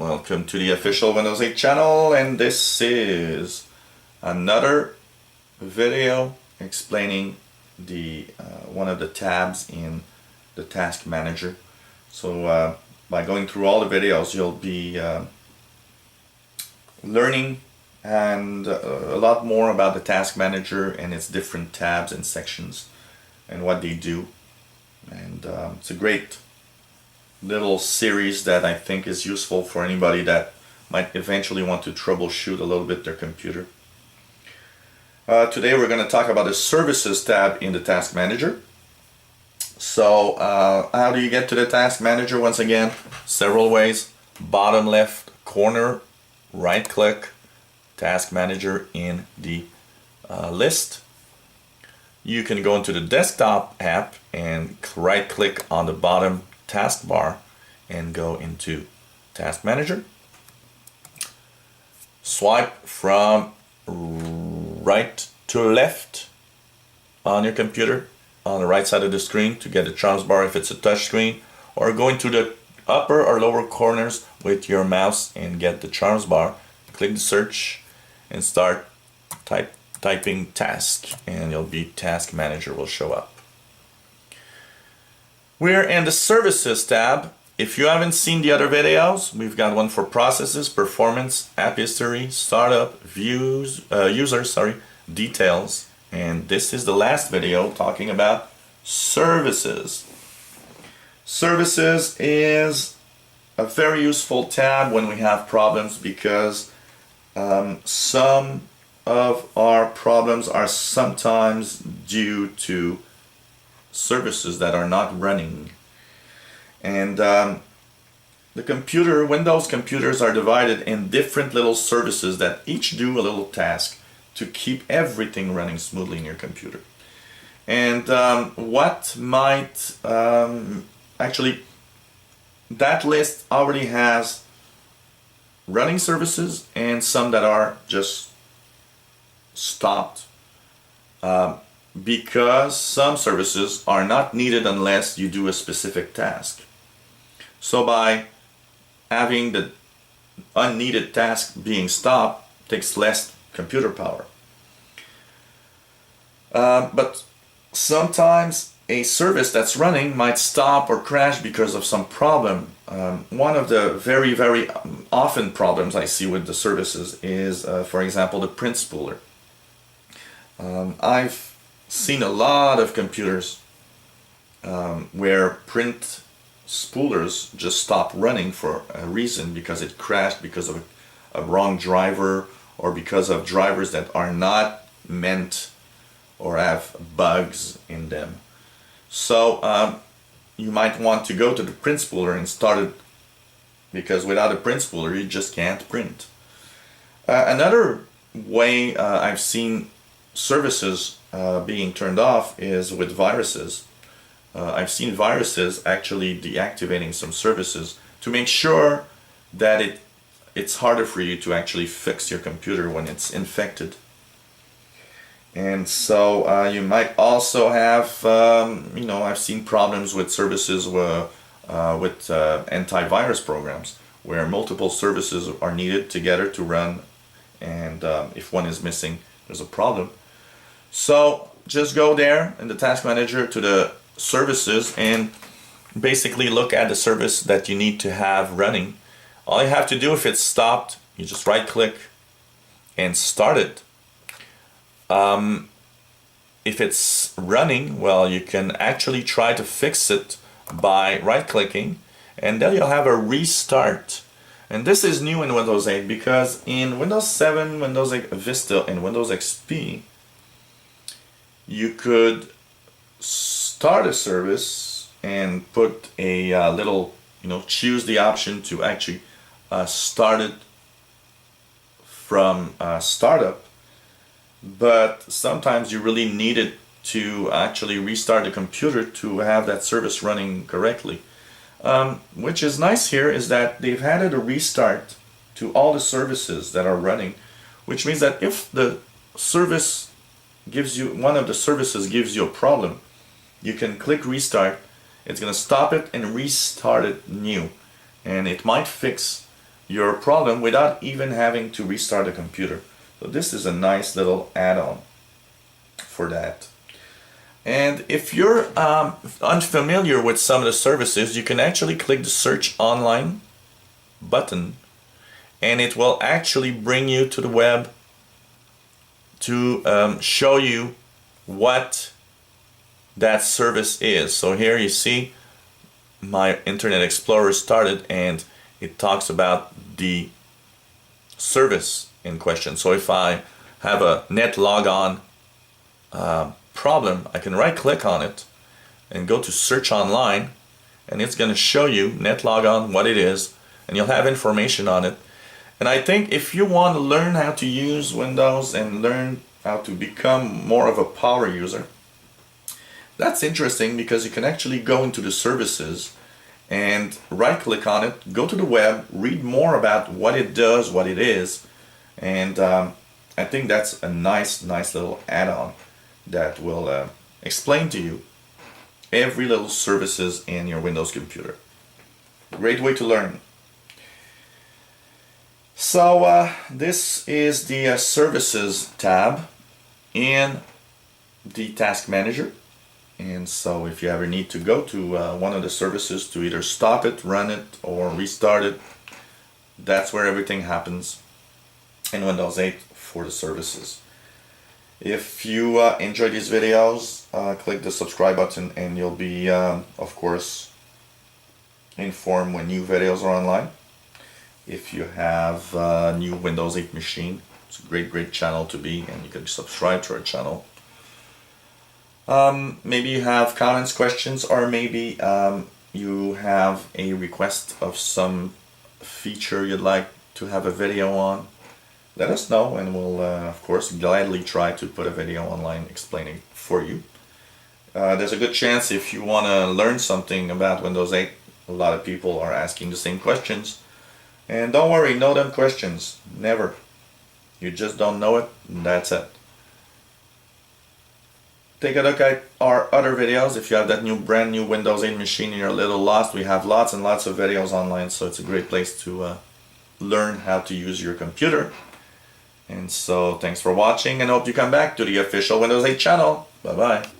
Welcome to the official Windows 8 channel, and this is another video explaining the one of the tabs in the task manager. So by going through all the videos, you'll be learning and a lot more about the task manager and its different tabs and sections and what they do. And it's a great little series that I think is useful for anybody that might eventually want to troubleshoot a little bit their computer. Today we're going to talk about the services tab in the task manager. So how do you get to the task manager? Once again, several ways. Bottom left corner, right click, task manager in the list. You can go into the desktop app and right click on the bottom taskbar and go into task manager. Swipe from right to left on your computer on the right side of the screen to get the charms bar if it's a touch screen, or go into the upper or lower corners with your mouse and get the charms bar. Click the search and start typing task, and you'll be task manager will show up. We're in the services tab. If you haven't seen the other videos, we've got one for processes, performance, app history, startup, views, users, details, and this is the last video talking about services. Services is a very useful tab when we have problems, because some of our problems are sometimes due to services that are not running. And the Windows computers are divided in different little services that each do a little task to keep everything running smoothly in your computer. And what might actually, that list already has running services and some that are just stopped because some services are not needed unless you do a specific task. So by having the unneeded task being stopped takes less computer power. But sometimes a service that's running might stop or crash because of some problem. One of the very, very often problems I see with the services is, for example, the print spooler. I've seen a lot of computers where print spoolers just stop running for a reason, because it crashed because of a wrong driver, or because of drivers that are not meant or have bugs in them. So you might want to go to the print spooler and start it, because without a print spooler you just can't print. Another way I've seen services being turned off is with viruses. I've seen viruses actually deactivating some services to make sure that it's harder for you to actually fix your computer when it's infected. And so you might also have, I've seen problems with services with antivirus programs, where multiple services are needed together to run, and if one is missing, there's a problem. So just go there in the task manager to the services and basically look at the service that you need to have running. All you have to do, if it's stopped, you just right click and start it. If it's running, well, you can actually try to fix it by right clicking, and then you'll have a restart. And this is new in Windows 8, because in Windows 7, Windows 8 Vista, and Windows XP, you could start a service and put a little, choose the option to actually start it from startup. But sometimes you really need it to actually restart the computer to have that service running correctly. Which is nice here is that they've added a restart to all the services that are running, which means that if the service one of the services gives you a problem, you can click restart. It's going to stop it and restart it new, and it might fix your problem without even having to restart the computer. So this is a nice little add-on for that. And if you're unfamiliar with some of the services, you can actually click the search online button, and it will actually bring you to the web to show you what that service is. So here you see my Internet Explorer started, and it talks about the service in question. So if I have a net logon problem, I can right click on it and go to search online, and it's going to show you net logon, what it is, and you'll have information on it. And I think if you want to learn how to use Windows and learn how to become more of a power user, that's interesting, because you can actually go into the services and right click on it, go to the web, read more about what it does, what it is, and I think that's a nice little add-on that will explain to you every little services in your Windows computer. Great way to learn. So this is the services tab in the task manager. And so if you ever need to go to one of the services to either stop it, run it, or restart it, that's where everything happens in Windows 8 for the services. If you enjoy these videos, click the subscribe button, and you'll be, of course, informed when new videos are online. If you have a new Windows 8 machine, it's a great channel to be, and you can subscribe to our channel. Maybe you have comments, questions, or maybe you have a request of some feature you'd like to have a video on. Let us know, and we'll of course gladly try to put a video online explaining for you. There's a good chance, if you want to learn something about Windows 8, a lot of people are asking the same questions. And don't worry, know them questions. Never. You just don't know it, and that's it. Take a look at our other videos. If you have that brand new Windows 8 machine and you're a little lost, we have lots and lots of videos online, so it's a great place to learn how to use your computer. And so thanks for watching, and hope you come back to the official Windows 8 channel. Bye bye.